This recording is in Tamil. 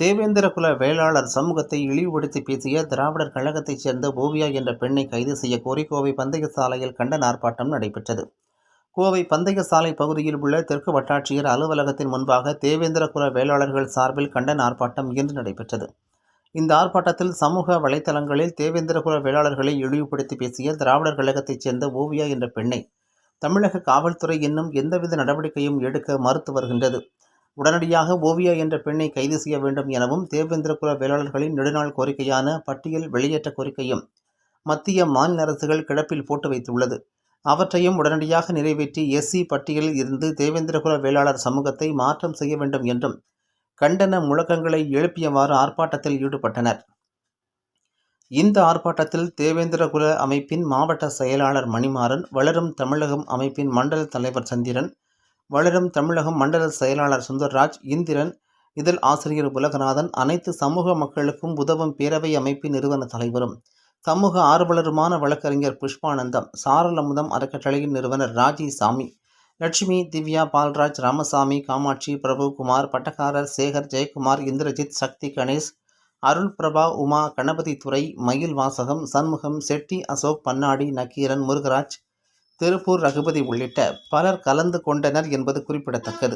தேவேந்திரகுல வேளாளர் சமூகத்தை இழிவுபடுத்தி பேசிய திராவிடர் கழகத்தைச் சேர்ந்த ஓவியா என்ற பெண்ணை கைது செய்ய கோரி கோவை பந்தய சாலையில் கண்டன ஆர்ப்பாட்டம் நடைபெற்றது. கோவை பந்தய சாலை பகுதியில் உள்ள தெற்கு வட்டாட்சியர் அலுவலகத்தின் முன்பாக தேவேந்திரகுல வேளாளர்கள் சார்பில் கண்டன ஆர்ப்பாட்டம் இன்று நடைபெற்றது. இந்த ஆர்ப்பாட்டத்தில் சமூக வலைதளங்களில் தேவேந்திரகுல வேளாளர்களை இழிவுபடுத்தி பேசிய திராவிடர் கழகத்தைச் சேர்ந்த ஓவியா என்ற பெண்ணை தமிழக காவல்துறை இன்னும் எந்தவித நடவடிக்கையும் எடுக்க மறுத்து வருகின்றது. உடனடியாக ஓவியா என்ற பெண்ணை கைது செய்ய வேண்டும் எனவும், தேவேந்திரகுல வேளாளர்களின் நெடுநாள் கோரிக்கையான பட்டியல் வெளியேற்ற கோரிக்கையும் மத்திய மாநில அரசுகள் கிடப்பில் போட்டு வைத்துள்ளது. அவற்றையும் உடனடியாக நிறைவேற்றி எஸ்சி பட்டியலில் இருந்து தேவேந்திரகுல வேளாளர் சமூகத்தை மாற்றம் செய்ய வேண்டும் என்றும் கண்டன முழக்கங்களை எழுப்பியவாறு ஆர்ப்பாட்டத்தில் ஈடுபட்டனர். இந்த ஆர்ப்பாட்டத்தில் தேவேந்திரகுல அமைப்பின் மாவட்ட செயலாளர் மணிமாறன், வளரும் தமிழகம் அமைப்பின் மண்டல தலைவர் சந்திரன், வளரும் தமிழகம் மண்டல செயலாளர் சுந்தர்ராஜ், இந்திரன், இதழ் ஆசிரியர் உலகநாதன், அனைத்து சமூக மக்களுக்கும் உதவும் பேரவை அமைப்பின் நிறுவன தலைவரும் சமூக ஆர்வலருமான வழக்கறிஞர் புஷ்பானந்தம், சாரலமுதம் அறக்கட்டளையின் நிறுவனர் ராஜி சாமி, லட்சுமி, திவ்யா, பால்ராஜ், ராமசாமி, காமாட்சி, பிரபுகுமார், பட்டக்காரர், சேகர், ஜெயக்குமார், இந்திரஜித், சக்தி, கணேஷ், அருள் பிரபா, உமா, கணபதி துரை, மயில் வாசகம், சண்முகம், செட்டி, அசோக், பன்னாடி, நக்கீரன், முருகராஜ், திருப்பூர் ரகுபதி உள்ளிட்ட பலர் கலந்து கொண்டனர் என்பது குறிப்பிடத்தக்கது.